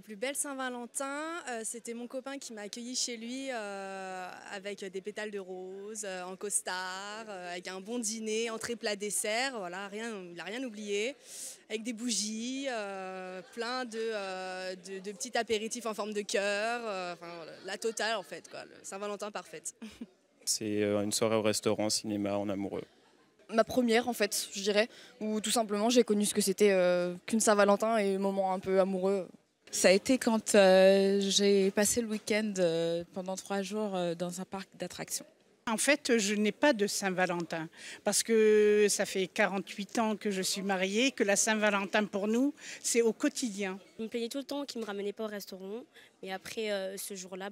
plus belle Saint-Valentin, c'était mon copain qui m'a accueilli chez lui avec des pétales de rose, en costard, avec un bon dîner, entrée, plat, dessert. Voilà, il n'a rien oublié. Avec des bougies, plein de petits apéritifs en forme de cœur. Enfin, la totale en fait, quoi. Le Saint-Valentin parfaite. C'est une soirée au restaurant, cinéma, en amoureux. Ma première en fait, je dirais, où tout simplement j'ai connu ce que c'était qu'une Saint-Valentin et un moment un peu amoureux. Ça a été quand j'ai passé le week-end pendant 3 jours dans un parc d'attractions. En fait, je n'ai pas de Saint-Valentin parce que ça fait 48 ans que je suis mariée, que la Saint-Valentin pour nous, c'est au quotidien. Il me plaignait tout le temps qu'il ne me ramenait pas au restaurant. Mais après, ce jour-là,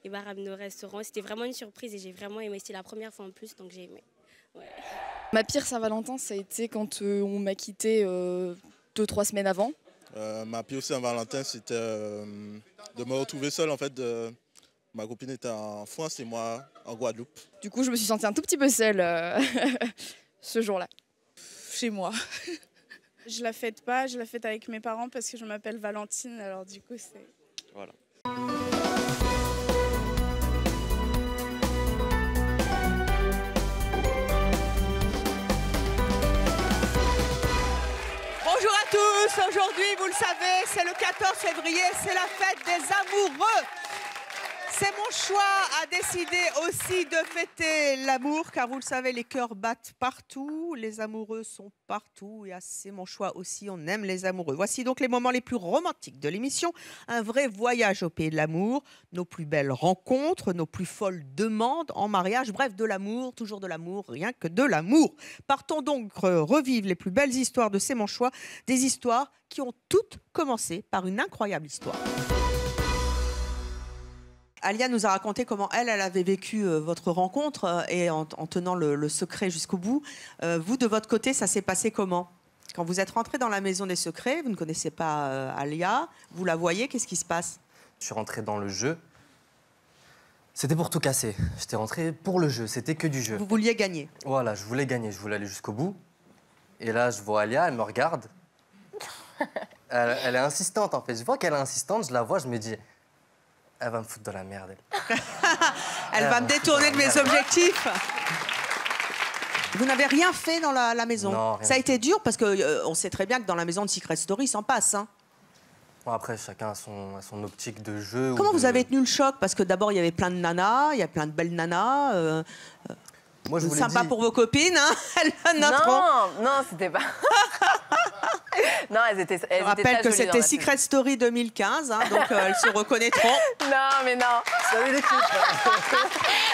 il m'a ramené au restaurant. C'était vraiment une surprise et j'ai vraiment aimé. C'était la première fois en plus, donc j'ai aimé. Ouais. Ma pire Saint-Valentin, ça a été quand on m'a quitté 2-3 semaines avant. Ma pire Saint-Valentin, c'était de me retrouver seul en fait. Ma copine était en France et moi en Guadeloupe. Du coup, je me suis sentie un tout petit peu seule ce jour-là. Chez moi. Je la fête pas, je la fête avec mes parents parce que je m'appelle Valentine, alors du coup c'est... Voilà. Bonjour à tous, aujourd'hui vous le savez, c'est le 14 février, c'est la fête des amoureux. C'est mon choix à décider aussi de fêter l'amour, car vous le savez, les cœurs battent partout, les amoureux sont partout, et c'est mon choix aussi, on aime les amoureux. Voici donc les moments les plus romantiques de l'émission, un vrai voyage au pays de l'amour, nos plus belles rencontres, nos plus folles demandes en mariage, bref, de l'amour, toujours de l'amour, rien que de l'amour. Partons donc revivre les plus belles histoires de C'est mon choix, des histoires qui ont toutes commencé par une incroyable histoire. Alia nous a raconté comment elle avait vécu votre rencontre et en tenant le secret jusqu'au bout. Vous, de votre côté, ça s'est passé comment? Quand vous êtes rentré dans la maison des secrets, vous ne connaissez pas Alia, vous la voyez, qu'est-ce qui se passe? Je suis rentré dans le jeu. C'était pour tout casser. J'étais rentré pour le jeu, c'était que du jeu. Vous vouliez gagner? Voilà, je voulais gagner, je voulais aller jusqu'au bout. Et là, je vois Alia, elle me regarde. Elle est insistante, en fait. Je vois qu'elle est insistante, je la vois, je me dis... Elle va me foutre dans la merde, elle. Elle va me détourner de mes objectifs. Vous n'avez rien fait dans la maison? Non, rien. Ça a été dur parce qu'on sait très bien que dans la maison de Secret Story, il s'en passe. Hein. Bon, après, chacun a son optique de jeu. Comment vous avez tenu le choc? Parce que d'abord, il y avait plein de nanas, il y a plein de belles nanas. Moi, je vous l'ai sympa dit. pour vos copines, hein. Non, c'était pas... Non, elles étaient Je rappelle que c'était Secret Story 2015, hein, donc elles se reconnaîtront. Non, mais non. Vous savez les clips.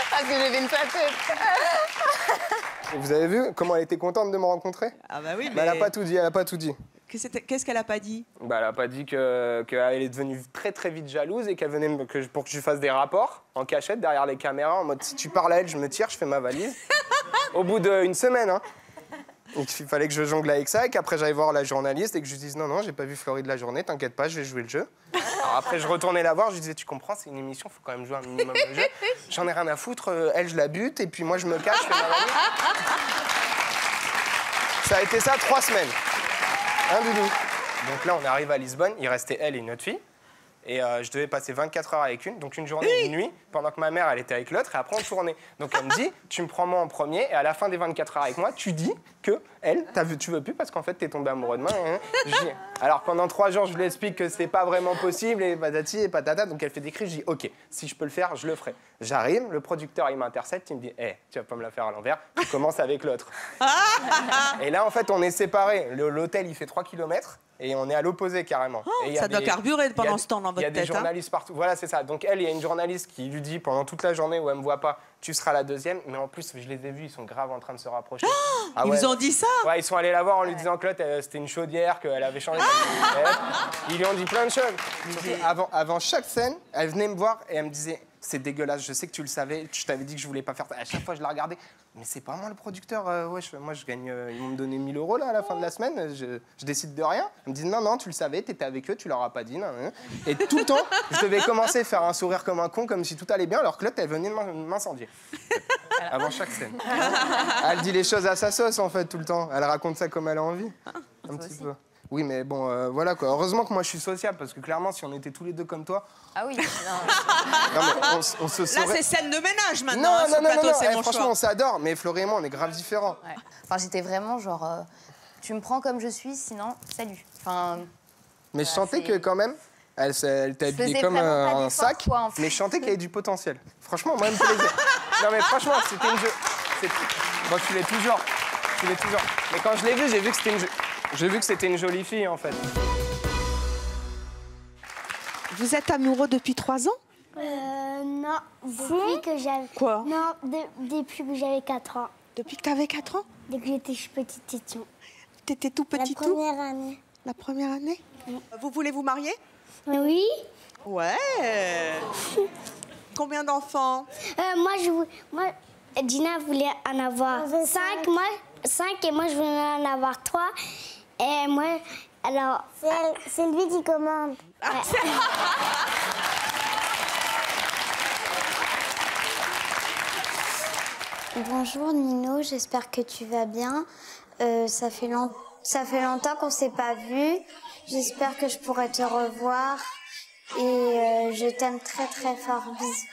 Parce que j'ai fait une tête. Vous avez vu comment elle était contente de me rencontrer? Ah bah oui, mais... Elle n'a pas tout dit, elle n'a pas tout dit. Qu'est-ce qu'elle n'a pas dit? Elle n'a pas dit qu'elle est devenue très très vite jalouse et qu'elle venait pour que je fasse des rapports en cachette derrière les caméras, en mode si tu parles à elle, je me tire, je fais ma valise. Au bout d'une semaine, hein. Donc il fallait que je jongle avec ça et qu'après j'aille voir la journaliste et que je lui dise non, j'ai pas vu Floride la journée, t'inquiète pas, je vais jouer le jeu. Alors après je retournais la voir, je lui disais tu comprends, c'est une émission, faut quand même jouer un minimum le jeu. J'en ai rien à foutre, elle je la bute et puis moi je me cache, je fais ma valise. Ça a été ça 3 semaines. Hein, Doudou? Donc là on arrive à Lisbonne, il restait elle et une autre fille. Et je devais passer 24 heures avec une, donc une journée et une nuit, pendant que ma mère, elle était avec l'autre, et après on tournait. Donc elle me dit, tu me prends moi en premier, et à la fin des 24 heures avec moi, tu dis que elle, tu veux plus parce qu'en fait, t'es tombé amoureux de moi. Alors pendant 3 jours, je lui explique que c'est pas vraiment possible, et patati et patata, donc elle fait des cris, je dis, ok, si je peux le faire, je le ferai. J'arrive, le producteur, il m'intercepte, il me dit, tu vas pas me la faire à l'envers, tu commences avec l'autre. Et là, en fait, on est séparés. L'hôtel, il fait 3 km. Et on est à l'opposé carrément. Et ça doit carburer pendant ce temps dans votre tête. Il y a des journalistes partout. Voilà, c'est ça. Donc elle, il y a une journaliste qui lui dit pendant toute la journée où elle me voit pas, tu seras la deuxième. Mais en plus, je les ai vus, ils sont grave en train de se rapprocher. Ils vous ont dit ça? Ouais, ils sont allés la voir en lui disant que l'autre, c'était une chaudière, qu'elle avait changé. Ils lui ont dit plein de choses. Avant chaque scène, elle venait me voir et elle me disait, c'est dégueulasse, je sais que tu le savais, je t'avais dit que je voulais pas faire ça. À chaque fois, je la regardais. Mais c'est pas moi le producteur, moi je gagne, ils vont me donner 1 000 € là à la fin de la semaine, je décide de rien. Ils me disent non, tu le savais, t'étais avec eux, tu leur as pas dit. Non. Et tout le temps, je devais commencer à faire un sourire comme un con, comme si tout allait bien, alors que l'autre, elle venait de m'incendier. Avant chaque scène. Elle dit les choses à sa sauce en fait tout le temps, elle raconte ça comme elle a envie. Un petit peu. Oui, mais bon, voilà quoi. Heureusement que moi je suis sociable, parce que clairement, si on était tous les deux comme toi... Ah oui, non, mais on se saurait... Là, c'est scène de ménage maintenant, ce plateau, c'est mon franchement, choix. on s'adore, mais Florie et moi, on est grave différents. Ouais. Enfin, j'étais vraiment genre, tu me prends comme je suis, sinon, salut. Enfin, mais je sentais que quand même, elle t'a habillée comme un sac, mais je sentais qu'il y avait du potentiel. Franchement, moi, elle me plaisait. Non, mais franchement, c'était une jeu. Bon, tu l'es toujours. Tu l'es toujours. Mais quand je l'ai vue, j'ai vu que c'était une jeu. J'ai vu que c'était une jolie fille, en fait. Vous êtes amoureux depuis 3 ans? Non, depuis que j'avais... Quoi? Non, depuis que j'avais 4 ans. Depuis que tu avais 4 ans? Depuis que j'étais petite et tout. T'étais tout petit tout? La première année. La première année? Oui. Vous voulez vous marier? Oui. Ouais. Combien d'enfants? Moi, Dina voulait en avoir 5, moi 5 et moi je voulais en avoir 3. Et moi, alors... C'est lui qui commande. Ouais. Bonjour Nino, j'espère que tu vas bien. Ça fait longtemps qu'on ne s'est pas vu. J'espère que je pourrai te revoir. Et je t'aime très très fort. Bisous.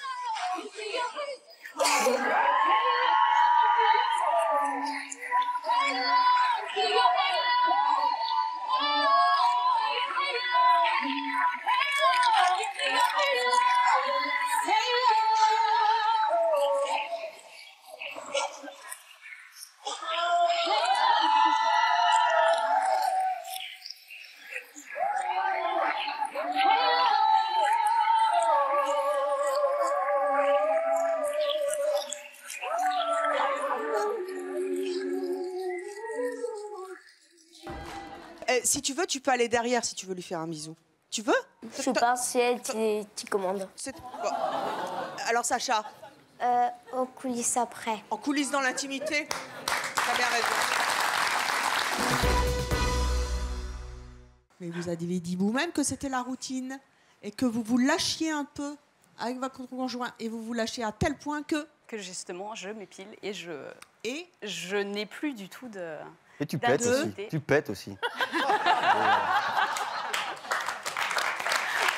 Si tu veux, tu peux aller derrière si tu veux lui faire un bisou. Tu veux? Je pense si elle t'y commande. Bon. Alors Sacha? Aux coulisses après. En coulisses dans l'intimité? T'as bien raison. Mais vous avez dit vous-même que c'était la routine et que vous vous lâchiez un peu avec votre conjoint et vous vous lâchiez à tel point que... Que justement, je m'épile et je n'ai plus du tout de... Et tu pètes aussi. Tu pètes aussi.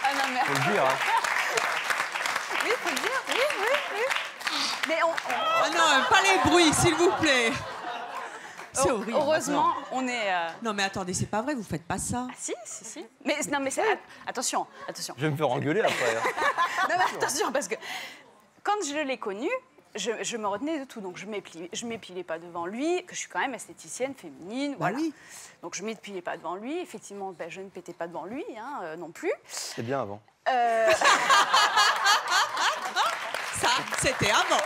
Ah non, mais... Faut le dire, hein. Oui, faut le dire, oui. Mais Ah non, pas les bruits, s'il vous plaît. C'est horrible. Heureusement, on est... Non mais attendez, c'est pas vrai, vous faites pas ça. Ah, si. Mais non, mais c'est... Attention. Je vais me faire engueuler après. Hein. Non, mais attention, parce que quand je l'ai connu, je me retenais de tout. Donc, je m'épilais pas devant lui, que je suis quand même esthéticienne, féminine, voilà. Oui. Donc, je m'épilais pas devant lui. Effectivement, je ne pétais pas devant lui, hein, non plus. C'était bien avant. Ça, c'était avant.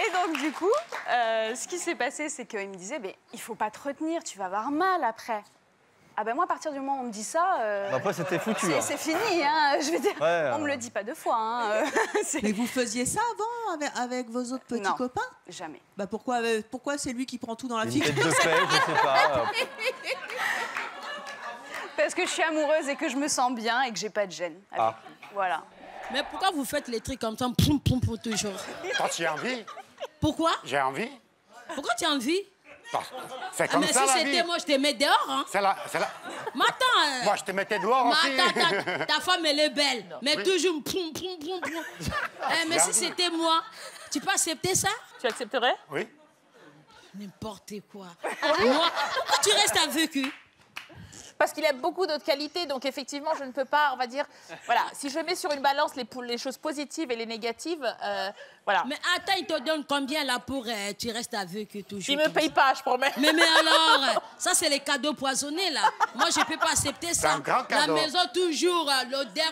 Et donc, du coup, ce qui s'est passé, c'est qu'il me disait, il faut pas te retenir, tu vas avoir mal après. Ah ben moi, à partir du moment où on me dit ça... après, c'était foutu. C'est fini, hein, je veux dire. Ouais, on me le dit pas 2 fois. Hein, Mais vous faisiez ça avant avec vos autres petits copains? Jamais. Bah pourquoi c'est lui qui prend tout dans la Une figure? tête de paix, je sais pas. Parce que je suis amoureuse et que je me sens bien et que j'ai pas de gêne. Avec lui. Voilà. Mais pourquoi vous faites les trucs comme ça, poum, poum, pour toujours? Quand tu as envie. Pourquoi? J'ai envie. Pourquoi tu as envie? C'est comme mais ça, si la c'était vie. moi, je te mets dehors, hein. C'est là. Mais attends. Moi, je te mettais dehors aussi. Attends, ta femme, elle est belle. Mais Oui. toujours, poum, poum, poum, poum. Mais si c'était moi, tu peux accepter ça? Tu accepterais? Oui. N'importe quoi. Moi, pourquoi tu restes avec eux? Parce qu'il a beaucoup d'autres qualités, donc effectivement, je ne peux pas, on va dire... Voilà, si je mets sur une balance les choses positives et les négatives, voilà. Mais attends, il te donne combien là pour tu restes avec eux toujours? Il me paye pas, je promets. Mais alors, ça c'est les cadeaux poisonnés là. Moi, je peux pas accepter ça. C'est un grand cadeau. La maison toujours, l'odeur.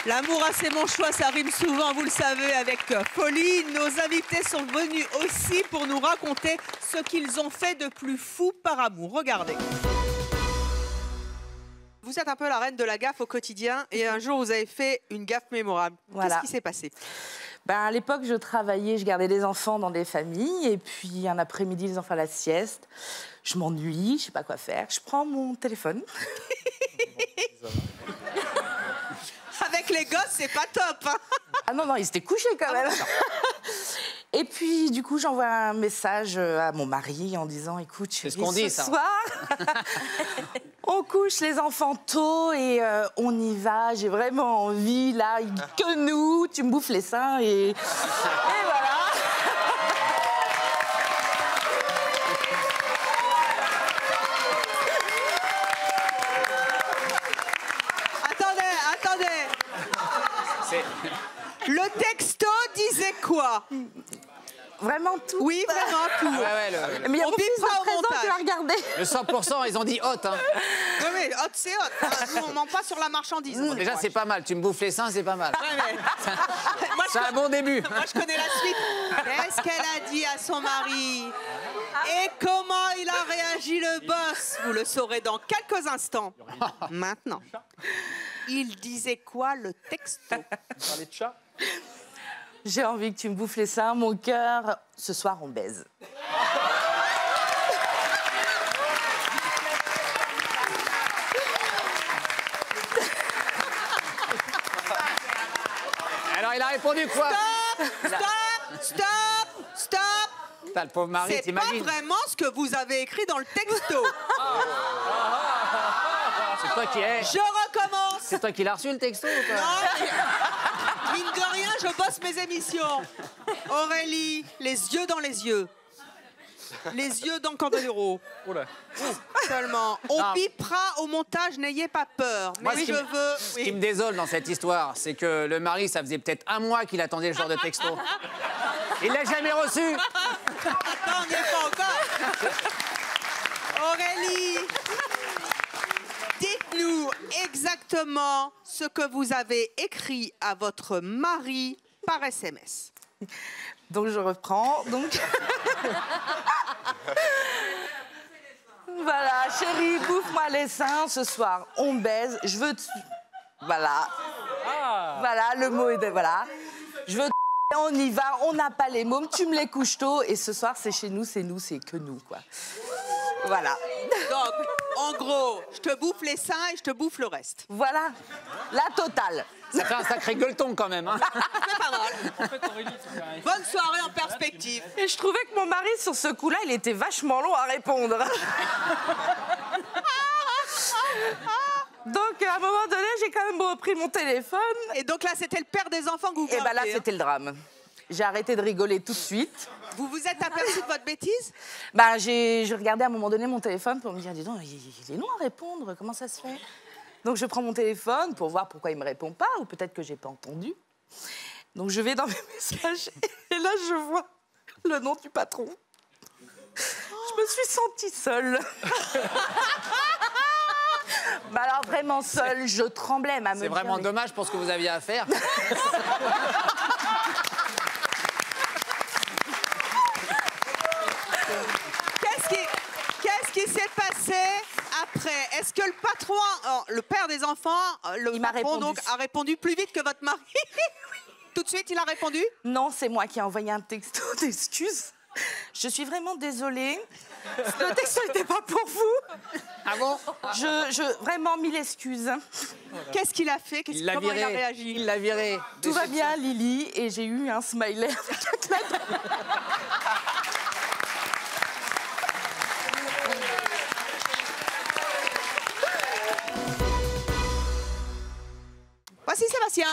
L'amour a c'est mon choix, ça rime souvent, vous le savez, avec folie. Nos invités sont venus aussi pour nous raconter ce qu'ils ont fait de plus fou par amour. Regardez. Vous êtes un peu la reine de la gaffe au quotidien et un jour vous avez fait une gaffe mémorable. Voilà. Qu'est-ce qui s'est passé? À l'époque, je travaillais, je gardais des enfants dans des familles et puis un après-midi, les enfants à la sieste. Je m'ennuie, je sais pas quoi faire. Je prends mon téléphone. Avec les gosses, c'est pas top. Hein. Ah non, non, ils étaient couchés quand même. Et puis, du coup, j'envoie un message à mon mari en disant, écoute, chérie, ce qu'on dit, ce ça. soir, on couche les enfants tôt et on y va. J'ai vraiment envie, là, que nous, tu me bouffes les seins et voilà. Le texto disait quoi? Vraiment tout. Oui, vraiment tout. Mais il y a on mon fils bipera au présent montage. qui l'a regardé. Le 100%, ils ont dit hot. Hein. Oui, mais hot, c'est hot. Nous, on ment pas sur la marchandise. Bon, déjà, c'est pas mal. Tu me bouffes les seins, c'est pas mal. Ouais, mais... C'est un bon début. Moi, je connais la suite. Qu'est-ce qu'elle a dit à son mari? Et comment il a réagi, le boss? Vous le saurez dans quelques instants. Maintenant. Il disait quoi, le texto? Il parlait de chat. J'ai envie que tu me bouffes les seins, mon cœur. Ce soir, on baise. Alors, il a répondu quoi? Stop. T'as le pauvre mari, C'est pas t'imagines? vraiment ce que vous avez écrit dans le texto. C'est toi qui es. Je recommence. C'est toi qui l'as reçu le texto ou pas? Non, mine de rien, je bosse mes émissions. Aurélie, les yeux dans les yeux. Les yeux dans Candeloro. Seulement. On bipera au montage, n'ayez pas peur. Mais Moi, oui, je veux... Ce qui me désole dans cette histoire, c'est que le mari, ça faisait peut-être un mois qu'il attendait le genre de texto. Il l'a jamais reçu. Attends, on n'y est pas encore. Aurélie, dites-nous exactement ce que vous avez écrit à votre mari par SMS. Donc, je reprends. Donc... Voilà, chérie, bouffe-moi les seins. Ce soir, on baise. Je veux... Voilà. Voilà, le mot est... Voilà. Je veux... On y va, on n'a pas les mômes, tu me les couches tôt. Et ce soir, c'est chez nous, c'est que nous, quoi. Voilà. Donc, en gros, je te bouffe les seins et je te bouffe le reste. Voilà, la totale. Ça fait un sacré gueuleton quand même. Hein. C'est pas mal. Bonne soirée en perspective. Et je trouvais que mon mari, sur ce coup-là, il était vachement long à répondre. Donc, à un moment donné, j'ai quand même repris mon téléphone. Et donc là, c'était le père des enfants que vous Et ben là, gardiez, hein. c'était le drame. J'ai arrêté de rigoler tout de suite. Vous vous êtes aperçu de votre bêtise? Ben, j'ai regardé à un moment donné mon téléphone pour me dire, dis donc, il est long à répondre, comment ça se fait? Donc, je prends mon téléphone pour voir pourquoi il ne me répond pas, ou peut-être que je n'ai pas entendu. Donc, je vais dans mes messages, et là, je vois le nom du patron. Je me suis sentie seule. Bah alors, vraiment seule, je tremblais. C'est vraiment dommage pour ce que vous aviez à faire. Qu'est-ce qui s'est passé après? Est-ce que le patron, le père des enfants, le patron donc, a répondu plus vite que votre mari? Tout de suite, il a répondu? Non, c'est moi qui ai envoyé un texto d'excuses. Je suis vraiment désolée. Le texto n'était pas pour vous. Ah bon? Vraiment, mille excuses. Qu'est-ce qu'il a fait? Comment il a réagi? Il l'a viré. Tout va bien, Lily, et j'ai eu un smiley avec un clin d'œil. Voici Sébastien.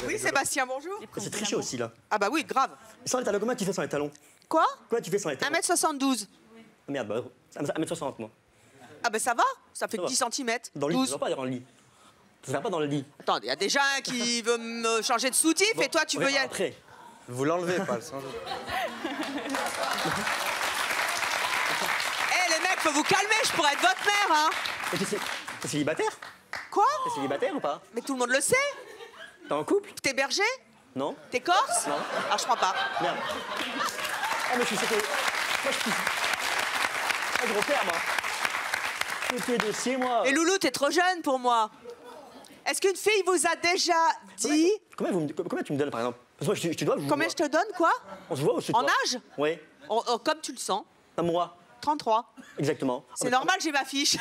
Oui, Sébastien, bonjour. C'est triché aussi, là. Ah bah oui, grave. Sans les talons, comment tu fais sans les talons? Quoi? Comment tu fais sans les talons? 1m72. Merde, bah, 1m60, moi. Ah bah ça va, ça fait 10 cm. Dans le lit, tu vas pas dans le lit. Tu vas pas dans le lit. Attends, il y a déjà un qui veut me changer de soutif et toi tu veux y aller. Après. Vous l'enlevez pas, le sang. Eh les mecs, faut vous calmer, je pourrais être votre mère, hein. T'es célibataire? Quoi? T'es célibataire ou pas? Mais tout le monde le sait. T'es en couple? T'es berger? Non. T'es corse? Non. Ah, je crois pas. Merde. Ah, mais je suis sûr que... Moi, je suis... Ah, gros père, moi. Je fais des dossiers, moi. Et Loulou, t'es trop jeune pour moi. Est-ce qu'une fille vous a déjà dit... Combien tu me donnes, par exemple? Parce que moi, je te dois... Combien je te donne, quoi? On se voit ou je te En dois? âge? Oui. Comme tu le sens. À moi? 33. Exactement. C'est normal, j'ai ma fiche.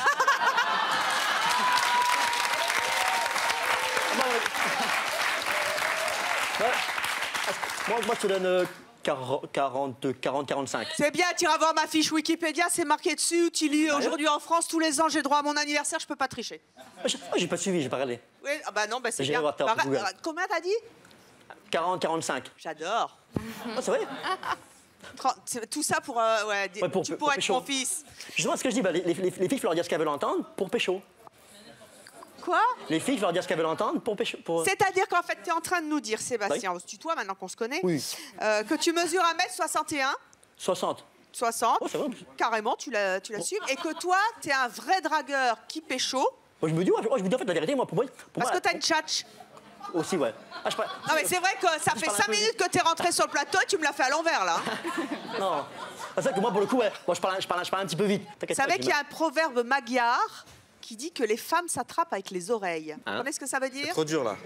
Moi, je te donne 40-45. C'est bien, tu iras voir ma fiche Wikipédia, c'est marqué dessus. Tu lis aujourd'hui en France, tous les ans, j'ai droit à mon anniversaire, je peux pas tricher. J'ai pas suivi, j'ai pas regardé. Oui, bah non, c'est J'ai bien. voir ta Google. Combien t'as dit? 40-45. J'adore. C'est vrai? Tout ça pour, tu pourrais être pécho. mon fils. Justement, ce que je dis, les filles, je peux leur dire ce qu'elles veulent entendre pour pécho. Quoi? Les filles, je peux leur dire ce qu'elles veulent entendre pour pécho. C'est-à-dire qu'en fait, tu es en train de nous dire, Sébastien, on se tutoie maintenant qu'on se connaît, que tu mesures 1m61. 60. 60. Oh, ça va. Carrément, tu l'assumes. Et que toi, tu es un vrai dragueur qui pécho. Moi, je me dis, en fait, la vérité, moi, pour moi... Parce que tu as une tchatch. Aussi, ouais. Non, mais c'est vrai que ça fait 5 minutes que tu es rentré sur le plateau et tu me l'as fait à l'envers, là. Non. C'est vrai que moi, pour le coup, moi, je parle un petit peu vite. Vous savez qu'il y a un proverbe magyar qui dit que les femmes s'attrapent avec les oreilles. Vous connaissez ce que ça veut dire? Trop dur, là.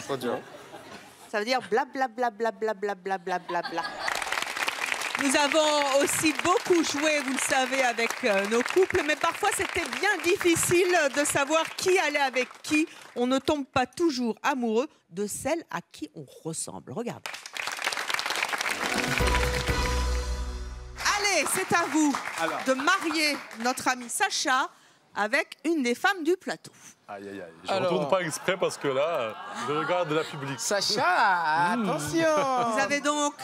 Trop dur. Ça veut dire blablabla. Nous avons aussi beaucoup joué, vous le savez, avec nos couples, mais parfois c'était bien difficile de savoir qui allait avec qui. On ne tombe pas toujours amoureux de celle à qui on ressemble. Regardez. Allez, c'est à vous de marier notre ami Sacha avec une des femmes du plateau. Aïe, aïe, aïe. Je ne retourne pas exprès parce que là, je regarde la public. Sacha, attention. Vous avez donc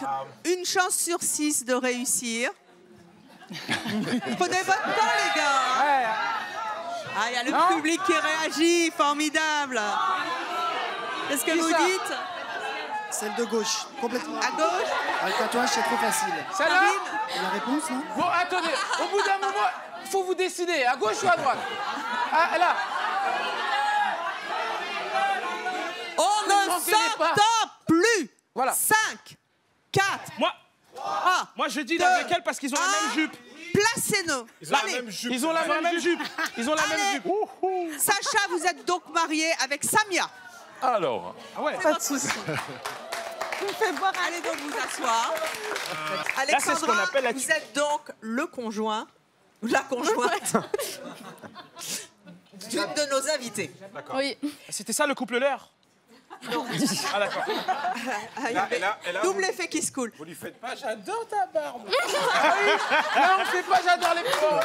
une chance sur 6 de réussir. Prenez votre temps, les gars. Ah, il y a le public qui réagit, formidable. Qu'est-ce que vous dites? Celle de gauche, complètement. À gauche? Avec tatouage, c'est trop facile. Celle-là? La réponse, non? Bon, attendez, au bout d'un moment, il faut vous décider, à gauche ou à droite? Ah, là. On ne s'entend plus. Voilà. 5, 4, Moi, je dis avec elle parce qu'ils ont la même jupe. Placez-nous. Ils ont la même jupe. Ils ont la même jupe. Ils ont la même jupe. Sacha, vous êtes donc marié avec Samia. Alors. Ah ouais. Pas de soucis. Allez donc vous asseoir. Là, c'est ce qu'on appelle la... vous êtes donc le conjoint, ou la conjointe d'une de nos invités. D'accord. Oui. C'était ça le couple leur? Non. Ah d'accord. Double effet qui se coule. Vous lui faites pas, j'adore ta barbe. Ah oui. Là, on fait pas, j'adore les pauvres.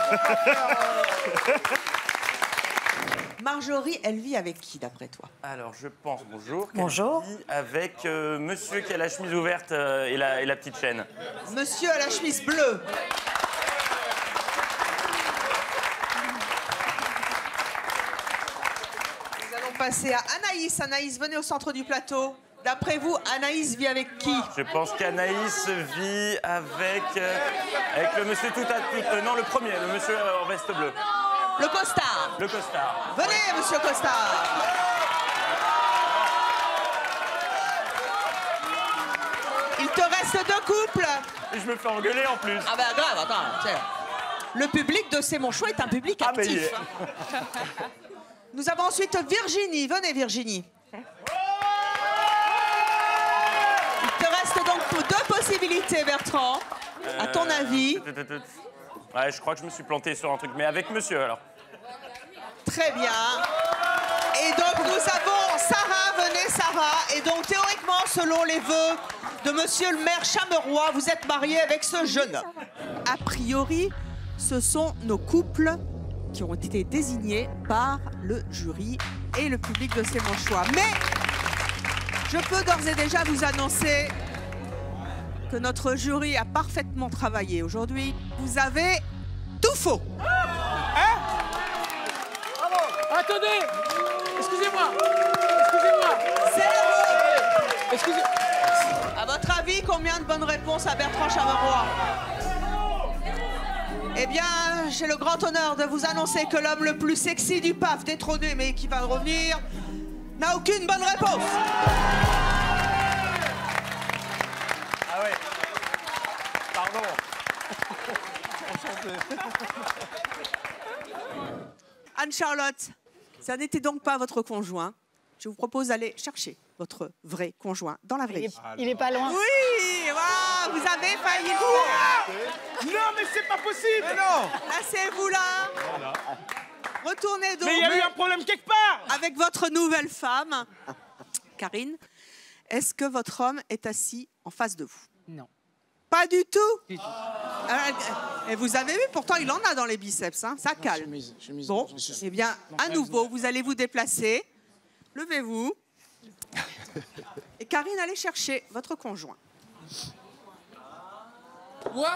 Marjorie, elle vit avec qui d'après toi? Alors, je pense, bonjour. Bonjour. qu'elle vit avec monsieur qui a la chemise ouverte et la petite chaîne. Monsieur à la chemise bleue. Nous allons passer à Anaïs. Anaïs, venez au centre du plateau. D'après vous, Anaïs vit avec qui? Je pense qu'Anaïs vit avec le monsieur tout à tout... non, le premier, le monsieur en veste bleue. Le costard. Le costard. Venez, monsieur Costard. Il te reste 2 couples. Et je me fais engueuler en plus. Ah ben grave, attends. Tiens. Le public de C'est mon choix est un public actif. Nous avons ensuite Virginie. Venez, Virginie. Il te reste donc 2 possibilités, Bertrand. À ton avis? Ouais, je crois que je me suis planté sur un truc, mais avec monsieur alors. Très bien. Et donc nous avons Sarah, venez Sarah. Et donc théoriquement, selon les vœux de monsieur le maire Chameroy, vous êtes marié avec ce jeune homme. A priori, ce sont nos couples qui ont été désignés par le jury et le public de C'est mon choix. Mais je peux d'ores et déjà vous annoncer que notre jury a parfaitement travaillé aujourd'hui. Vous avez tout faux. Hein? Attendez. Excusez-moi. Excusez. À votre avis, combien de bonnes réponses à Bertrand Chameroy? Eh bien, j'ai le grand honneur de vous annoncer que l'homme le plus sexy du PAF, détrôné mais qui va revenir, n'a aucune bonne réponse. Ah ouais. Pardon. Anne-Charlotte, ça n'était donc pas votre conjoint. je vous propose d'aller chercher votre vrai conjoint dans la vraie vie. Il est pas loin. Oui, wow, vous avez failli le faire. Non, mais c'est pas possible. Mais non. Asseyez-vous là. Retournez donc. Mais il y a eu un problème quelque part. Avec votre nouvelle femme, Karine. Est-ce que votre homme est assis en face de vous? Non. Pas du tout. Et vous avez vu, pourtant il en a dans les biceps, hein, ça calme. Bon, eh bien, à nouveau, vous allez vous déplacer. Levez-vous. Et Karine, allez chercher votre conjoint. Quoi?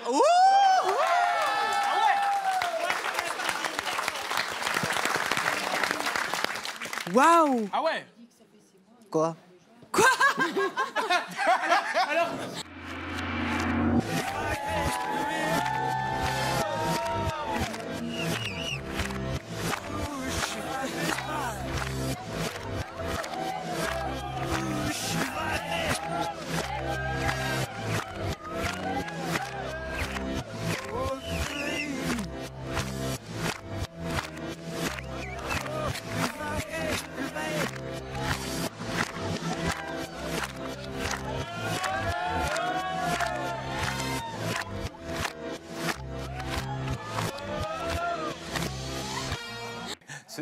Ouh, waouh. Ah ouais. Quoi? Quoi? Alors...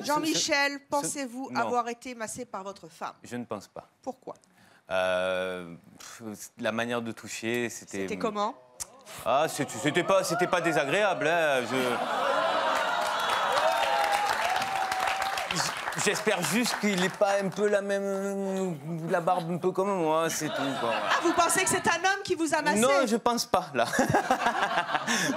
Jean-Michel, pensez-vous non. avoir été massé par votre femme? Je ne pense pas. Pourquoi? La manière de toucher, c'était... C'était comment? Ah, c'était pas désagréable. Hein. J'espère juste qu'il n'est pas un peu la barbe un peu comme moi, c'est tout. Quoi. Ah, vous pensez que c'est un homme qui vous a massé? Non, je pense pas, là.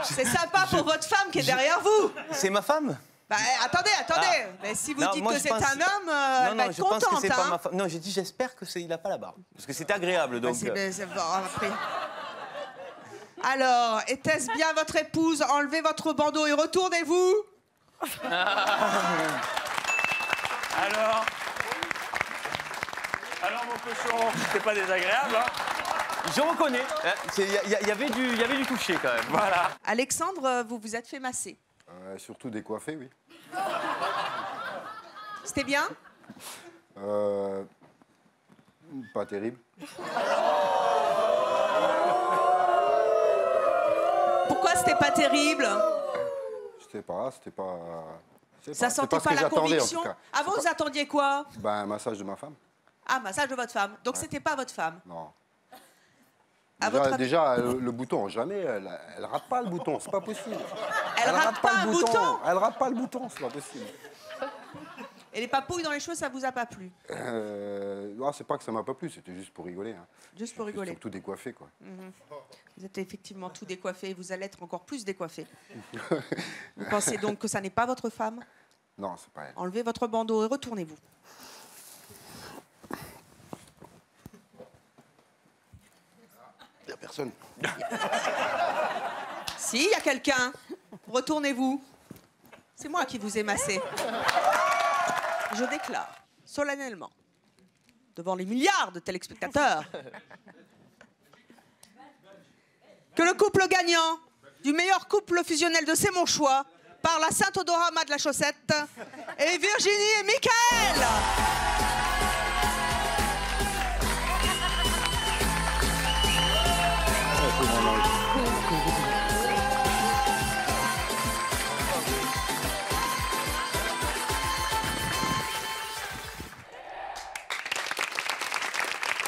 C'est sympa pour votre femme qui est derrière vous. C'est ma femme? Bah, attendez. Ah. Mais si vous Non, dites moi, que je c'est pense- un homme, Non, bah, je pense que c'est contente, pas hein. ma femme. Non, j'ai dit j'espère qu'il n'a pas la barbe. Parce que c'est agréable, donc... Bon, après. Alors, était-ce bien votre épouse? Enlevez votre bandeau et retournez-vous. Alors, mon cochon, c'est pas désagréable, hein? Je reconnais. Il y avait du toucher, quand même. Voilà. Alexandre, vous vous êtes fait masser. Surtout décoiffé, oui. C'était bien? Pas terrible. Pourquoi c'était pas terrible? C'était pas... Ça sentait pas la conviction? Avant, vous attendiez quoi? Ben, un massage de ma femme. Ah, massage de votre femme. Donc, Ouais. c'était pas votre femme? Non. À votre avis- Déjà, le bouton, jamais, elle rate pas le bouton, c'est pas possible. Elle rate pas un bouton? Elle rate pas le bouton, c'est pas possible. Et les papouilles dans les cheveux, ça vous a pas plu? Non, c'est pas que ça m'a pas plu, c'était juste pour rigoler. Hein. Juste pour rigoler. Surtout décoiffé, quoi. Mhm. Vous êtes effectivement tout décoiffé et vous allez être encore plus décoiffé. Vous pensez donc que ça n'est pas votre femme? Non, c'est pas elle. Enlevez votre bandeau et retournez-vous. Il a personne. Si, il y a quelqu'un. Retournez-vous. C'est moi qui vous ai massé. Je déclare solennellement, devant les milliards de téléspectateurs, que le couple gagnant du meilleur couple fusionnel de C'est mon choix, par la Sainte Odorama de la chaussette, est Virginie et Michael.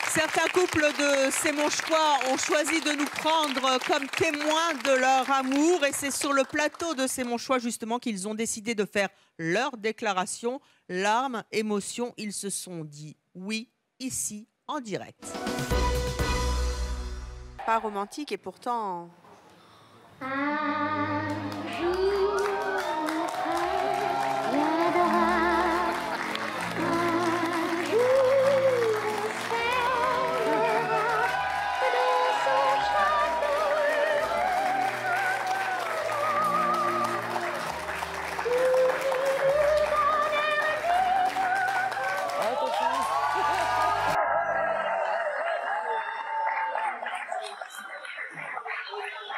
Certains couples de C'est mon choix ont choisi de nous prendre comme témoins de leur amour et c'est sur le plateau de C'est mon choix justement qu'ils ont décidé de faire leur déclaration. Larmes, émotions, ils se sont dit oui ici en direct. Pas romantique et pourtant...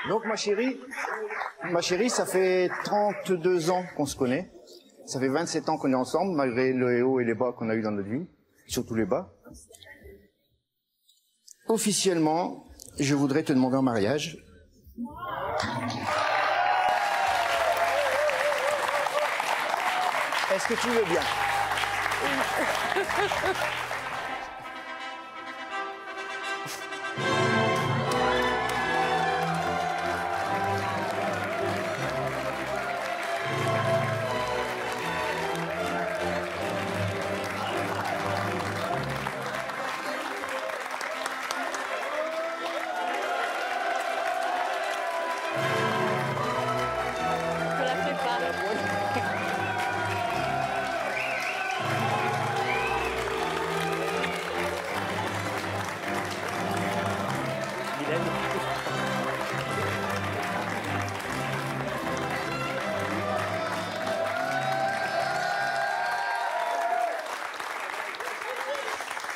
Donc ma chérie, ça fait 32 ans qu'on se connaît. Ça fait 27 ans qu'on est ensemble, malgré les hauts et les bas qu'on a eu dans notre vie, surtout les bas. Officiellement, je voudrais te demander en mariage. Est-ce que tu veux bien?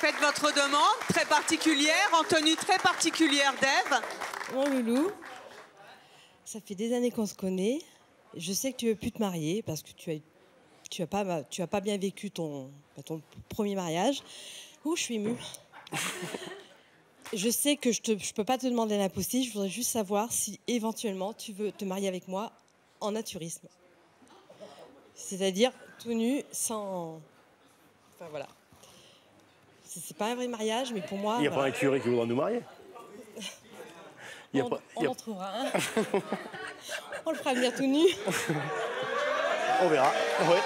Faites votre demande très particulière, en tenue très particulière d'Ève. Mon loulou, ça fait des années qu'on se connaît. Je sais que tu veux plus te marier parce que tu as pas bien vécu ton premier mariage. Ouh, je suis émue. Je sais que je peux pas te demander l'impossible. Je voudrais juste savoir si éventuellement tu veux te marier avec moi en naturisme. C'est-à-dire tout nu, sans... Enfin voilà. C'est pas un vrai mariage, mais pour moi... Il n'y a pas un curé qui voudra nous marier. On en trouvera un. On le fera venir tout nu. On verra. Ouais.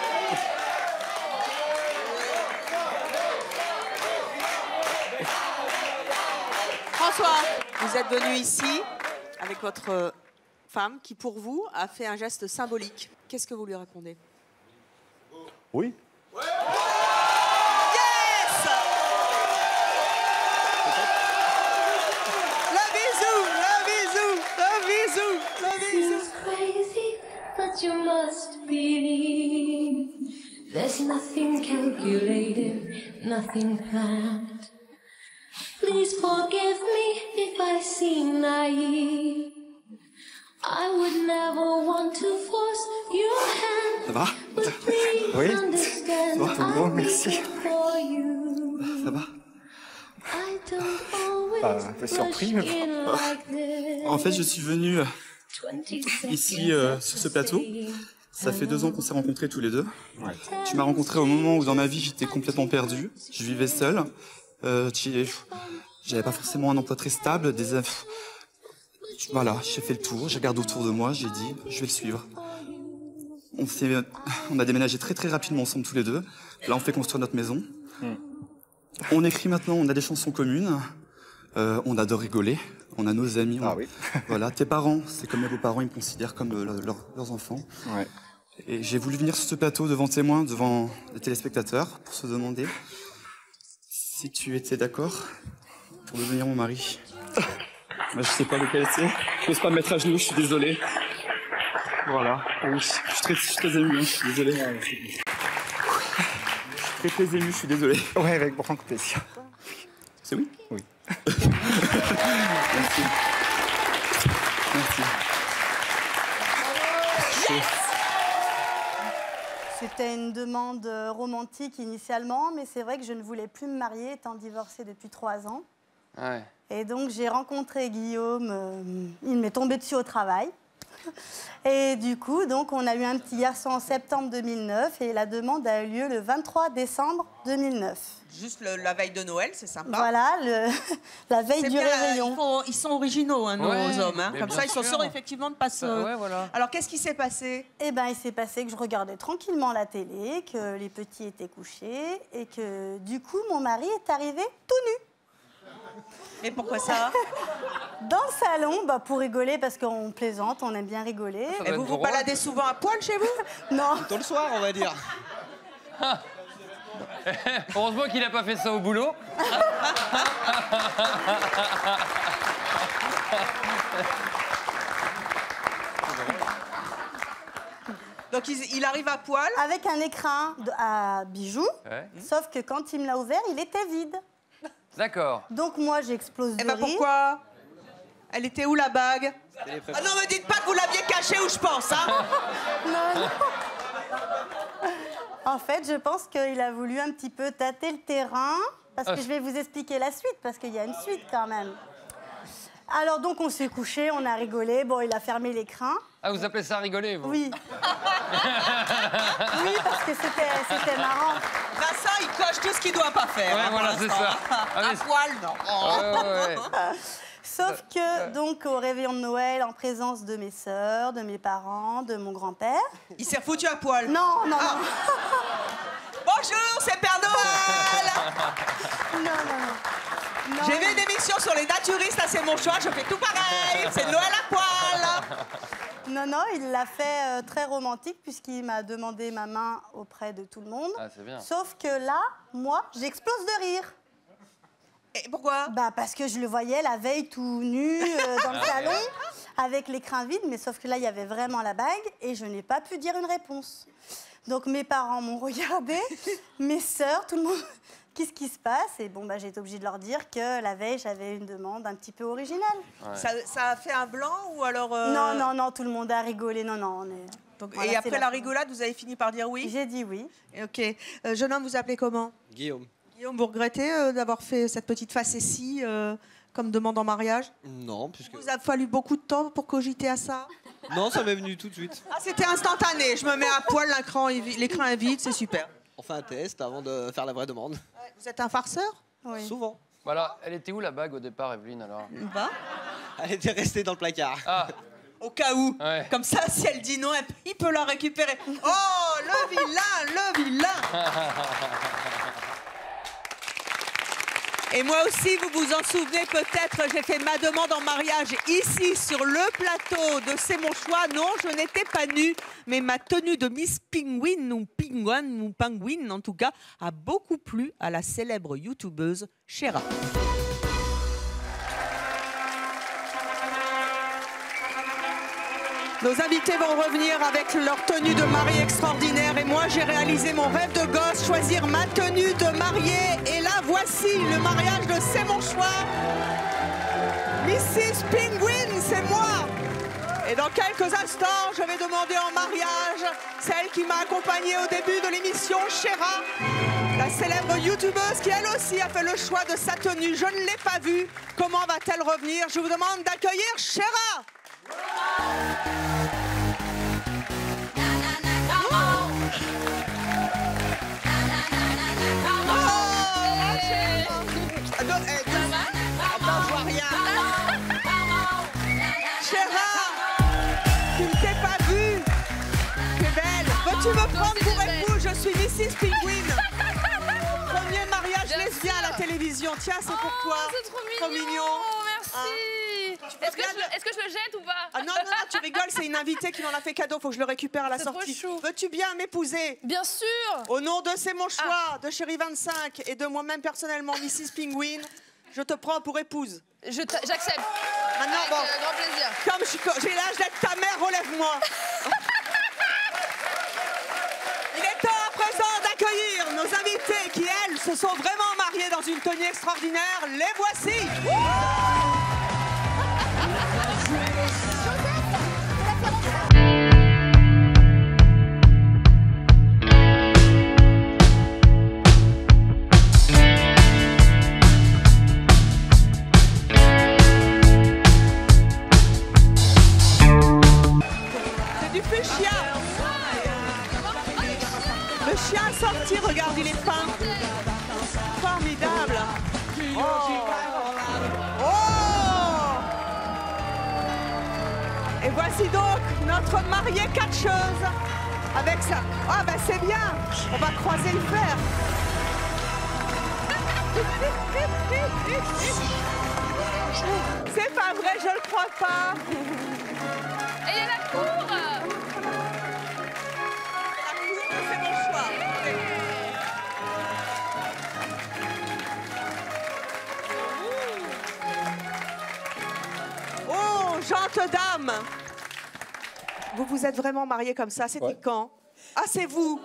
François, vous êtes venu ici avec votre femme qui, pour vous, a fait un geste symbolique. Qu'est-ce que vous lui répondez? Oui. But you must believe there's nothing calculated, nothing planned. Please forgive me if I seem naive. I would never want to force your hand. Ça va? But please Oui. understand Ça va, ton gros, I'm merci. waiting for you. Ça va? I don't always Un peu surpris, mais begin bon. like this. En fait, je suis venu ici sur ce plateau. Ça fait 2 ans qu'on s'est rencontrés tous les deux. Tu m'as rencontré au moment où dans ma vie j'étais complètement perdu. Je vivais seul. J'avais pas forcément un emploi très stable. Voilà, j'ai fait le tour, j'ai regardé autour de moi, j'ai dit je vais le suivre. On a déménagé très très rapidement ensemble tous les deux. Là on fait construire notre maison. On écrit maintenant, on a des chansons communes. On adore rigoler. On a nos amis. Voilà, tes parents, c'est comme mes beaux-parents, ils me considèrent comme leurs enfants. Ouais. Et j'ai voulu venir sur ce plateau devant témoins, devant les téléspectateurs, pour se demander si tu étais d'accord pour devenir mon mari. Moi, je sais pas lequel c'est. Je n'ose pas me mettre à genoux, je suis désolé. Voilà. Oui, je suis très ému, hein, je suis désolé. Je suis très ému, je suis désolé. Ouais, avec grand plaisir. C'est oui? Oui. Merci. Merci. C'était une demande romantique initialement, mais c'est vrai que je ne voulais plus me marier, étant divorcée depuis 3 ans. Ouais. Et donc j'ai rencontré Guillaume, il m'est tombé dessus au travail. Et du coup, donc, on a eu un petit garçon en septembre 2009 et la demande a eu lieu le 23 décembre 2009. Juste la veille de Noël, c'est sympa. Voilà, la veille du réveillon. Ils sont originaux, hein, nos hommes. Hein. Mais Comme bien ça, ils sont sûr. sûrs effectivement de pas se... voilà. Alors, qu'est-ce qui s'est passé? Eh ben, il s'est passé que je regardais tranquillement la télé, que les petits étaient couchés et que du coup, mon mari est arrivé tout nu. Et pourquoi ça? Dans le salon, pour rigoler, parce qu'on plaisante, on aime bien rigoler. Et vous vous baladez souvent à poil chez vous? Non. Plutôt le soir, on va dire. Heureusement qu'il n'a pas fait ça au boulot. Donc il arrive à poil? Avec un écran à bijoux, sauf que quand il me l'a ouvert, il était vide. D'accord. Donc moi, j'explose de Eh ben rire. pourquoi? Elle était où la bague? Ah non, me dites pas que vous l'aviez cachée où je pense, hein? Non, non. En fait, je pense qu'il a voulu un petit peu tâter le terrain, parce que je vais vous expliquer la suite, parce qu'il y a une suite quand même. Alors donc on s'est couché, on a rigolé, bon il a fermé l'écran. Ah, vous appelez ça rigoler, vous? Oui. Oui, parce que c'était marrant. Vincent, il coche tout ce qu'il doit pas faire. Ouais, hein, voilà, pour c'est l'instant. ça. Ah, À mais- poil, non. Sauf que, donc, au réveillon de Noël, en présence de mes sœurs, de mes parents, de mon grand-père... Il s'est foutu à poil. Non, non, Ah. non. Bonjour, c'est Père Noël. Non. J'ai vu une émission sur les naturistes, là c'est mon choix, je fais tout pareil, c'est Noël à poil. Non, non, il l'a fait très romantique, puisqu'il m'a demandé ma main auprès de tout le monde. Ah, c'est bien. Sauf que là, moi, j'explose de rire. Et pourquoi? Bah parce que je le voyais la veille tout nu dans le salon, avec l'écran vide, mais sauf que là, il y avait vraiment la bague, et je n'ai pas pu dire une réponse. Donc mes parents m'ont regardé, mes sœurs, tout le monde... Qu'est-ce qui se passe? Et bon, bah, j'ai été obligée de leur dire que la veille, j'avais une demande un petit peu originale. Ouais. Ça a fait un blanc ou alors... Non, non, non, tout le monde a rigolé. Non, non, on est... Donc, Voilà, et c'est après la rigolade, vous avez fini par dire oui? J'ai dit oui. Ok. Jeune homme, vous appelez comment? Guillaume. Guillaume, vous regrettez d'avoir fait cette petite facétie comme demande en mariage? Non, puisque... Vous a fallu beaucoup de temps pour cogiter à ça? Non, ça m'est venu tout de suite. Ah, c'était instantané. Je me mets à poil, l'écran est vide, c'est super. On fait un test avant de faire la vraie demande. Vous êtes un farceur? Oui. Souvent. Voilà, elle était où la bague au départ, Evelyne, alors? Bah. Elle était restée dans le placard. Ah. Au cas où. Ouais. Comme ça, si elle dit non, il peut la récupérer. Oh, le vilain, le vilain. Et moi aussi, vous vous en souvenez peut-être, j'ai fait ma demande en mariage ici sur le plateau de C'est mon choix. Non, je n'étais pas nue, mais ma tenue de Miss Penguin ou Penguin ou Penguin en tout cas a beaucoup plu à la célèbre youtubeuse Chéra. Nos invités vont revenir avec leur tenue de mariée extraordinaire et moi j'ai réalisé mon rêve de gosse, choisir ma tenue de mariée et là voici le mariage de C'est mon choix. Mrs. Penguin, c'est moi. Et dans quelques instants, je vais demander en mariage celle qui m'a accompagnée au début de l'émission, Chéra, la célèbre youtubeuse qui elle aussi a fait le choix de sa tenue. Je ne l'ai pas vue. Comment va-t-elle revenir? Je vous demande d'accueillir Chéra. Attends, je vois rien. Chéra, tu ne t'es pas vue. T'es belle. Veux-tu me prendre pour époux? Je suis Mrs. Penguin. Premier mariage lesbien à la télévision. Tiens, c'est pour toi. C'est trop mignon. Merci. Est-ce que je le jette ou pas? Ah non, non, non, tu rigoles, c'est une invitée qui m'en a fait cadeau, faut que je le récupère à la C'est sortie. trop chou. Veux-tu bien m'épouser? Bien sûr. Au nom de C'est mon choix, de Chéri 25 et de moi-même personnellement, Mrs. Penguin, je te prends pour épouse. J'accepte. Maintenant, Avec, bon, grand plaisir. comme j'ai l'âge d'être ta mère, relève-moi. Il est temps à présent d'accueillir nos invités qui, elles, se sont vraiment mariées dans une tenue extraordinaire. Les voici. C'est du fuchsia. Le chien a sorti, regarde, il est peint. Formidable. Oh. Et voici donc notre mariée catcheuse. Avec ça. Ah ben c'est bien. On va croiser le fer. C'est pas vrai, je le crois pas. Et il y a la cour. C'est mon choix. Oh, gente dame. Vous vous êtes vraiment mariés comme ça, c'était quand? Ah, c'est vous.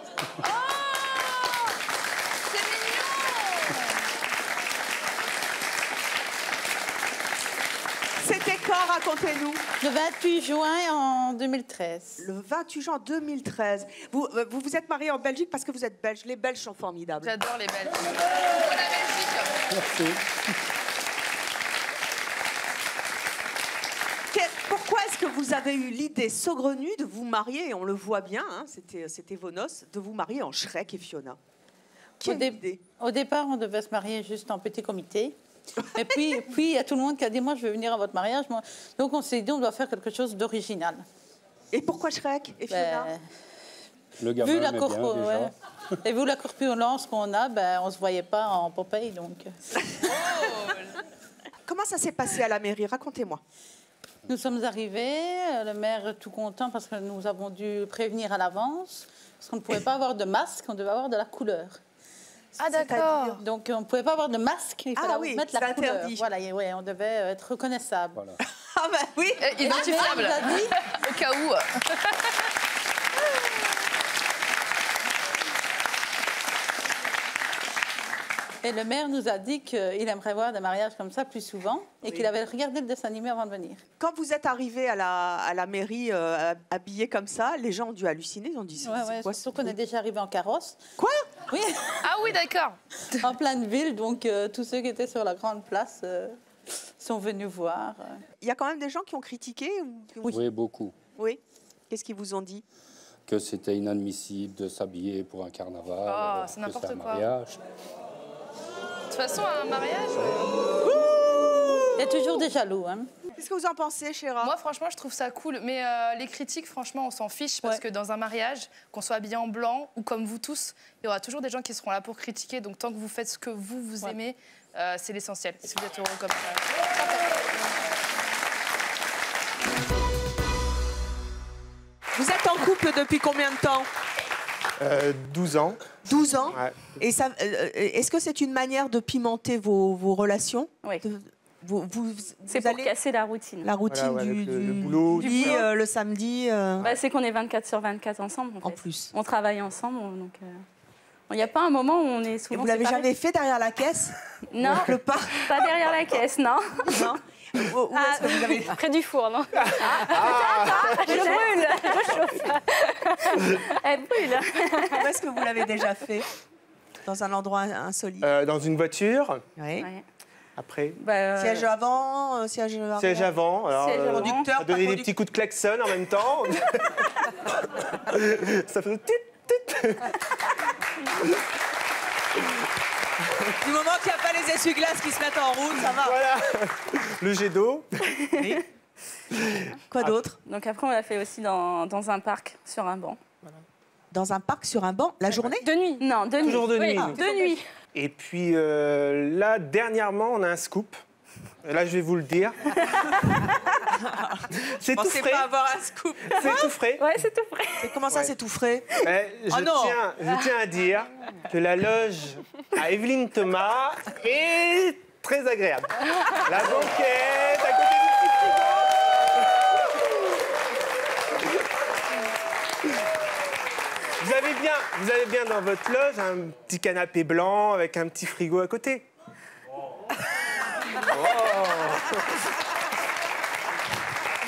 C'était quand? quand, racontez-nous? Le 28 juin en 2013. Le 28 juin 2013. Vous vous êtes mariés en Belgique parce que vous êtes belge. Les Belges sont formidables. J'adore les Belges. Merci. Pourquoi est-ce que vous avez eu l'idée saugrenue de vous marier, et on le voit bien, hein, c'était vos noces, de vous marier en Shrek et Fiona? Au départ, on devait se marier juste en petit comité. Et puis, il y a tout le monde qui a dit, moi, je vais venir à votre mariage. Moi. Donc, on s'est dit, on doit faire quelque chose d'original. Et pourquoi Shrek et Fiona? Le gamin vu la aimait bien, déjà. Et vu la corpulence qu'on a, on ne se voyait pas en Popeye. Donc. Comment ça s'est passé à la mairie? Racontez-moi. Nous sommes arrivés, le maire tout content parce que nous avons dû prévenir à l'avance, parce qu'on ne pouvait pas avoir de masque, on devait avoir de la couleur. Ah d'accord. Donc on ne pouvait pas avoir de masque, il fallait mettre la couleur. interdit. Voilà, et ouais, on devait être reconnaissable. Voilà. Ah bah oui, identifiable, au cas où. Et le maire nous a dit qu'il aimerait voir des mariages comme ça plus souvent et qu'il avait regardé le dessin animé avant de venir. Quand vous êtes arrivé à la mairie habillé comme ça, les gens ont dû halluciner, ils ont dit c'est quoi, surtout qu'on est déjà arrivé en carrosse. Quoi? Oui. Ah oui, d'accord. En pleine ville, donc tous ceux qui étaient sur la grande place sont venus voir. Il y a quand même des gens qui ont critiqué Oui, beaucoup. Oui. Qu'est-ce qu'ils vous ont dit? Que c'était inadmissible de s'habiller pour un carnaval, Oh, c'est que n'importe un quoi. mariage. De toute façon, à un mariage... Il y a toujours des jaloux. Hein. Qu'est-ce que vous en pensez, Chéra? Moi, franchement, je trouve ça cool. Mais les critiques, franchement, on s'en fiche. Parce que dans un mariage, qu'on soit habillé en blanc ou comme vous tous, il y aura toujours des gens qui seront là pour critiquer. Donc, tant que vous faites ce que vous aimez, c'est l'essentiel. Si vous êtes heureux comme ça. Vous êtes en couple depuis combien de temps? 12 ans. 12 ans. Ouais. Et est-ce que c'est une manière de pimenter vos relations? Oui. C'est pour casser la routine. La routine Voilà, du boulot. le samedi. C'est qu'on est 24 sur 24 ensemble. En fait. Plus. On travaille ensemble. Donc, il n'y a pas un moment où on est souvent. Et vous l'avez séparés. jamais fait derrière la caisse? Non. Pas derrière la caisse, non. Non. Où est-ce que vous avez... Près du four, non. Je brûle. Je chauffe. Elle brûle. Où est-ce que vous l'avez déjà fait? Dans un endroit insolite? Dans une voiture. Oui. Ouais. Après. Siège avant, siège arrière. Siège avant. Alors, Conducteur, donner des petits coups de klaxon en même temps. Ça fait tit. Du moment qu'il n'y a pas les essuie-glaces qui se mettent en route, ça va. Voilà. Le jet d'eau. Oui. Quoi d'autre? Donc après, on l'a fait aussi dans un parc, sur un banc. Dans un parc, sur un banc, la journée? De nuit. Non, de nuit. Toujours de nuit. Oui, de nuit. Et puis là, dernièrement, on a un scoop. Et là, je vais vous le dire. C'est tout frais. Pas avoir un scoop. C'est tout frais. Ouais, c'est tout frais. Et comment ça, c'est tout frais? Je tiens à dire que la loge à Evelyne Thomas est très agréable. La banquette, à côté du petit frigo. Vous avez bien dans votre loge un petit canapé blanc avec un petit frigo à côté.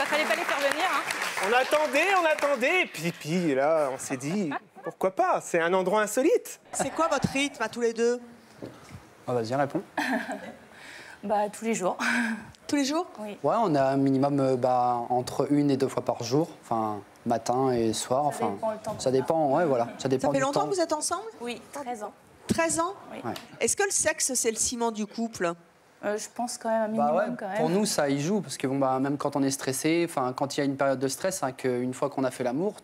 Fallait pas les faire venir. Hein. On attendait, et puis là, on s'est dit, pourquoi pas? C'est un endroit insolite. C'est quoi votre rythme à tous les deux? Vas-y, réponds. Tous les jours. Tous les jours? Oui. Ouais, on a un minimum entre 1 et 2 fois par jour, enfin matin et soir. Ça dépend, ouais, voilà. Ça dépend Ça fait du longtemps temps. que vous êtes ensemble? Oui, 13 ans. 13 ans? Oui. Ouais. Est-ce que le sexe, c'est le ciment du couple? Je pense quand même un minimum. Quand même. Pour nous, ça y joue, parce que même quand on est stressé, quand il y a une période de stress, une fois qu'on a fait l'amour,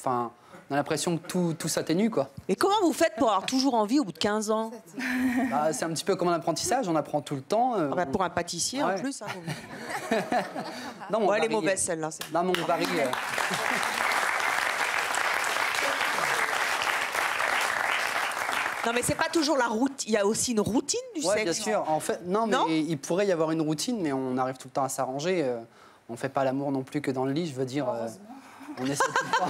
on a l'impression que tout s'atténue, quoi. Mais comment vous faites pour avoir toujours envie au bout de 15 ans? C'est un petit peu comme un apprentissage, on apprend tout le temps. Pour un pâtissier, en plus. Hein, non, mon elle est mari, mauvaise, celle-là. Non, mon mari... Non, mais c'est pas toujours la route. Il y a aussi une routine du sexe. Bien sûr. En fait, non, mais il pourrait y avoir une routine, mais on arrive tout le temps à s'arranger. On fait pas l'amour non plus que dans le lit, je veux dire. On essaie tout le temps.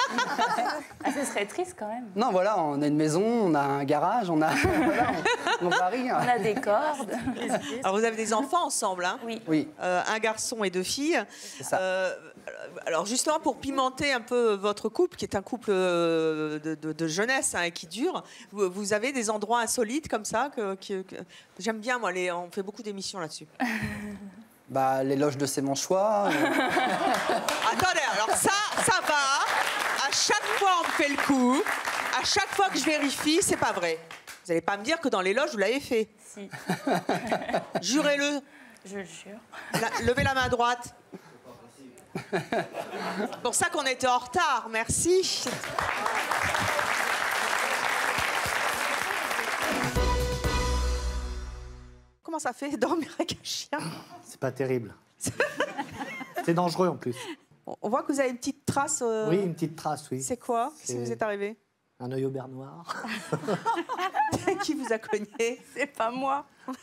Ah, ce serait triste quand même. Non, voilà, on a une maison, on a un garage, on a... voilà, on varie. On a des cordes. Alors, vous avez des enfants ensemble, hein? Oui. Oui. Un garçon et 2 filles. C'est ça. Alors, justement, pour pimenter un peu votre couple, qui est un couple de jeunesse hein, et qui dure, vous avez des endroits insolites comme ça que j'aime bien, moi. On fait beaucoup d'émissions là-dessus. Bah, l'éloge de C'est mon choix. Attendez, alors ça va. À chaque fois, on me fait le coup. À chaque fois que je vérifie, c'est pas vrai. Vous n'allez pas me dire que dans l'éloge, vous l'avez fait. Si. Jurez-le. Je le jure. Levez la main droite. C'est pour ça qu'on était en retard. Merci. Comment ça fait dormir avec un chien? C'est pas terrible. C'est dangereux en plus. On voit que vous avez une petite trace. Oui, une petite trace, oui. C'est quoi? Qu'est-ce qui vous est arrivé? Un œil au beurre noir. Qui vous a cogné? C'est pas moi. Vous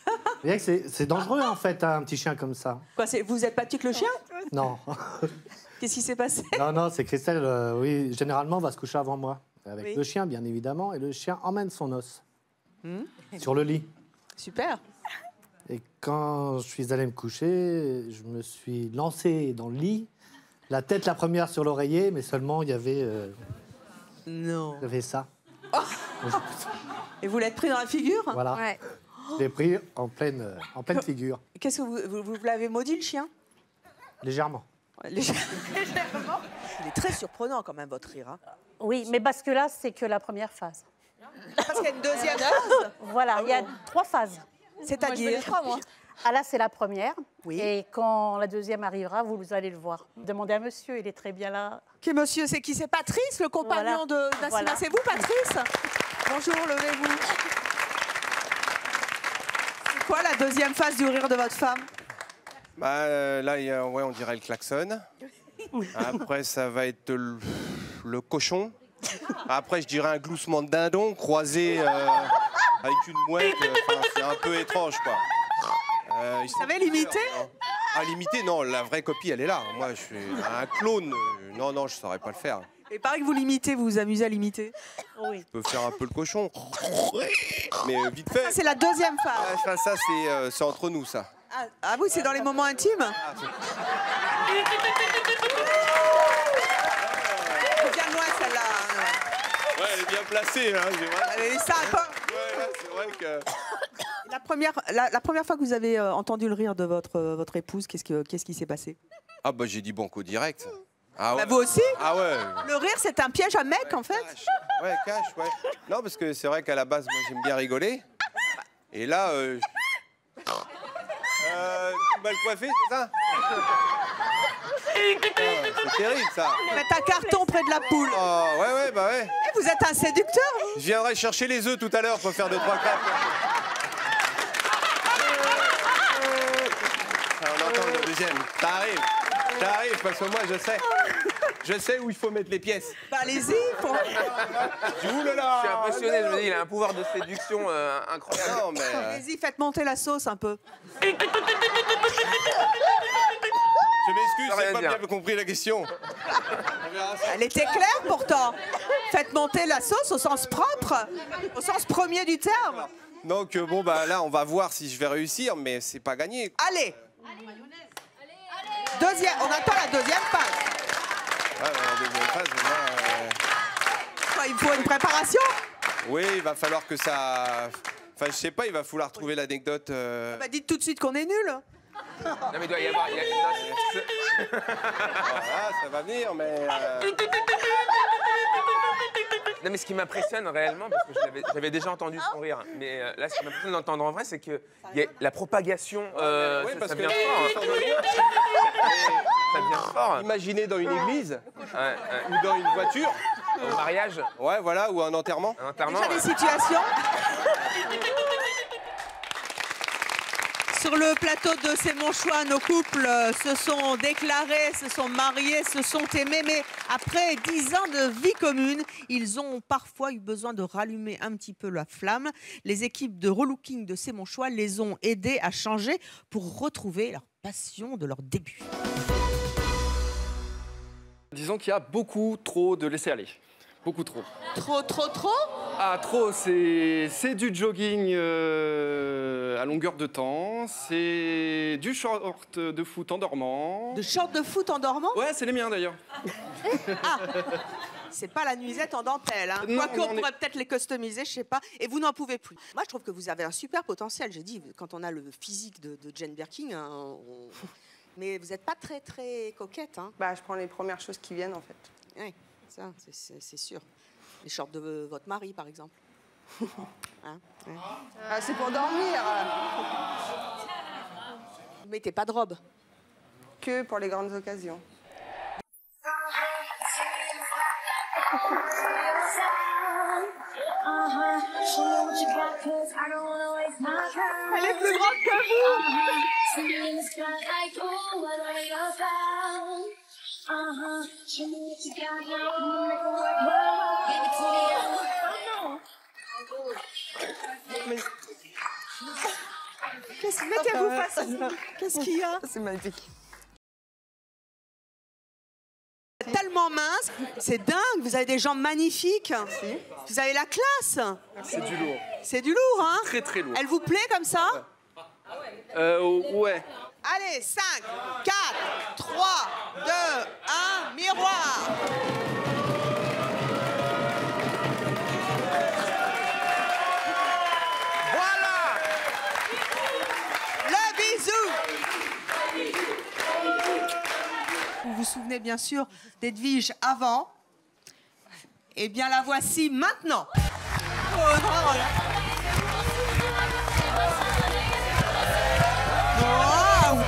voyez que c'est dangereux en fait, un petit chien comme ça. Quoi, vous n'êtes pas petit que le chien? Non. Qu'est-ce qui s'est passé? Non, c'est Christelle, oui, généralement va se coucher avant moi. Avec Oui. le chien, bien évidemment, et le chien emmène son os sur le lit. Super. Et quand je suis allé me coucher, je me suis lancé dans le lit, la tête la première sur l'oreiller, mais seulement il y avait... Non. Il y avait ça. Et vous l'êtes pris dans la figure? Voilà. Ouais. Je l'ai pris en pleine figure, Qu'est-ce que vous l'avez maudit, le chien? légèrement. Légèrement. Il est très surprenant quand même, votre rire. Hein. Oui, mais parce que là, c'est que la première phase. Parce qu'il y a une deuxième phase? Voilà, il y a 3 phases. C'est-à-dire? Ah là, c'est la première. Oui. Et quand la deuxième arrivera, vous allez le voir. Demandez à monsieur, il est très bien là. Qui monsieur? C'est qui? C'est Patrice, le compagnon de Nassima. Voilà. C'est vous, Patrice? Bonjour, levez-vous. C'est quoi la deuxième phase du rire de votre femme? Bah, là, ouais, on dirait le klaxon. Après, ça va être le cochon. Après, je dirais un gloussement de dindon croisé avec une mouette. Enfin, c'est un peu étrange, quoi. Vous savez l'imiter? À l'imiter, non. La vraie copie, elle est là. Moi, je suis un clone. Non, je saurais pas le faire. Et pareil que vous l'imitez, vous vous amusez à l'imiter? Oui. Je peux faire un peu le cochon. Mais vite fait. Ça, c'est la deuxième phase. Ça, c'est entre nous, ça. Ah oui, c'est dans les moments intimes? Bien loin, celle-là. Ouais, elle est bien placée. Hein, Et ça, c'est vrai que... La première fois que vous avez entendu le rire de votre épouse, qu'est-ce qui s'est passé? Ah bah j'ai dit banco direct. Ah Bah, ouais. vous aussi? Ah ouais. Le rire, c'est un piège à mec, en fait? Ouais, cash, ouais. Non, parce que c'est vrai qu'à la base, moi, j'aime bien rigoler. Et là, mal coiffé, c'est ça? C'est terrible, ça. Faites un carton près de la poule. Oh, ouais, bah ouais. Eh, vous êtes un séducteur, vous? Je viendrai chercher les œufs tout à l'heure pour faire 2-3 crêpes. On entend le deuxième. Ça arrive, parce que moi, je sais où il faut mettre les pièces. Bah, allez-y. Oulala. Je suis impressionné, je me dis, il a un pouvoir de séduction incroyable. Non, mais... Allez-y, faites monter la sauce un peu. Je m'excuse, j'ai pas bien compris la question. Elle était claire pourtant. Faites monter la sauce au sens propre, au sens premier du terme. Donc bon bah là on va voir si je vais réussir, mais c'est pas gagné. Allez. Deuxième, on attend la deuxième phase. Ouais, la deuxième phase, Quoi, il faut une préparation? oui, il va falloir que ça... Enfin, je sais pas, il va falloir trouver l'anecdote... Bah, dites tout de suite qu'on est nul. Non, mais il doit y avoir... Ah, ça va venir, mais... Non, mais ce qui m'impressionne réellement, parce que j'avais déjà entendu son rire, mais là, ce qui m'impressionne d'entendre en vrai, c'est que la propagation, ça vient fort. Ça vient fort. Imaginez dans une église, ou dans une voiture. Au mariage. Ouais, voilà, ou un enterrement. Un enterrement. Déjà des situations. Sur le plateau de C'est mon choix, nos couples se sont déclarés, se sont mariés, se sont aimés. Mais après 10 ans de vie commune, ils ont parfois eu besoin de rallumer un petit peu la flamme. Les équipes de relooking de C'est mon choix les ont aidés à changer pour retrouver leur passion de leur début. Disons qu'il y a beaucoup trop de laisser-aller. Beaucoup trop. Trop? Ah, trop, c'est du jogging à longueur de temps, c'est du short de foot en dormant. De short de foot en dormant? Ouais, c'est les miens d'ailleurs. Ah, c'est pas la nuisette en dentelle, hein. Non, Quoique non, on pourrait peut-être les customiser, je sais pas. Et vous n'en pouvez plus. Moi, je trouve que vous avez un super potentiel. J'ai dit, quand on a le physique de Jane Birkin, hein, mais vous n'êtes pas très, très coquette, hein. Bah, je prends les premières choses qui viennent, en fait. Oui, ça, c'est sûr. Les shorts de votre mari, par exemple. Hein, ouais. Ah, c'est pour dormir. Vous mettez pas de robe? Que pour les grandes occasions. Elle est plus grande que vous. Mettez-vous face à ça. Qu'est-ce qu'il y a? C'est magnifique. Tellement mince, c'est dingue, vous avez des jambes magnifiques. Vous avez la classe. C'est du lourd. C'est du lourd, hein? Très très lourd. Elle vous plaît comme ça? Ouais. Allez, 5, 4, 3, 2, 1, miroir. Voilà. Le bisou. Vous vous souvenez bien sûr d'Edwige avant. Eh bien, la voici maintenant. Oh, non, là. Wow.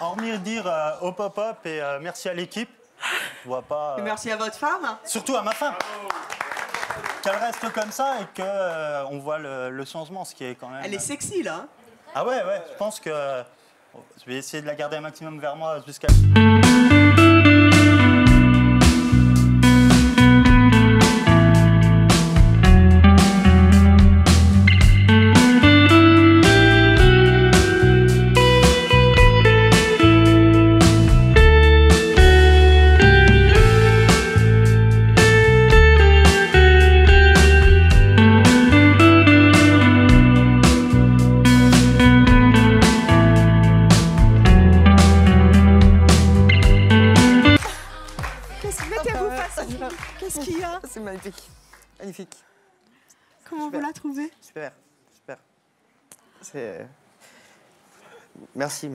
Hormis dire au pop-up et merci à l'équipe, je vois pas. Et merci à votre femme. Surtout à ma femme. Qu'elle reste comme ça et que on voit le changement, ce qui est quand même. Elle est sexy là. Hein. Ah ouais, je pense que je vais essayer de la garder un maximum vers moi jusqu'à. Qu'est-ce qu'il y a? C'est magnifique. Magnifique. Comment vous la trouvez? Super. C'est... Merci.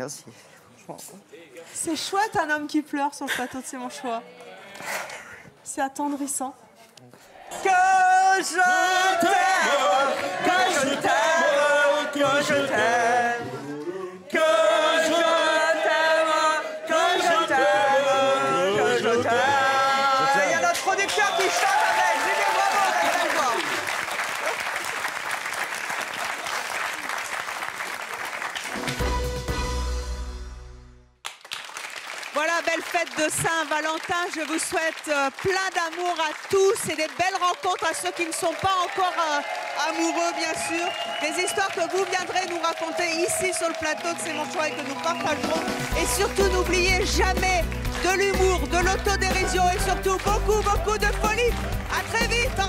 C'est chouette un homme qui pleure sur le plateau de C'est mon choix. C'est attendrissant. Que je t'aime, que je t'aime, que je t'aime, que je t'aime, que je t'aime, que je t'aime. Il y a notre producteur qui chante avec. Julien, bravo, belle voix. Voilà, belle fête de Saint-Valentin. Je vous souhaite plein d'amour à tous et des belles rencontres à ceux qui ne sont pas encore amoureux, bien sûr. Des histoires que vous viendrez nous raconter ici sur le plateau de C'est mon choix et que nous partagerons. Et surtout, n'oubliez jamais de l'humour, de l'autodérision et surtout beaucoup, beaucoup de folie. À très vite.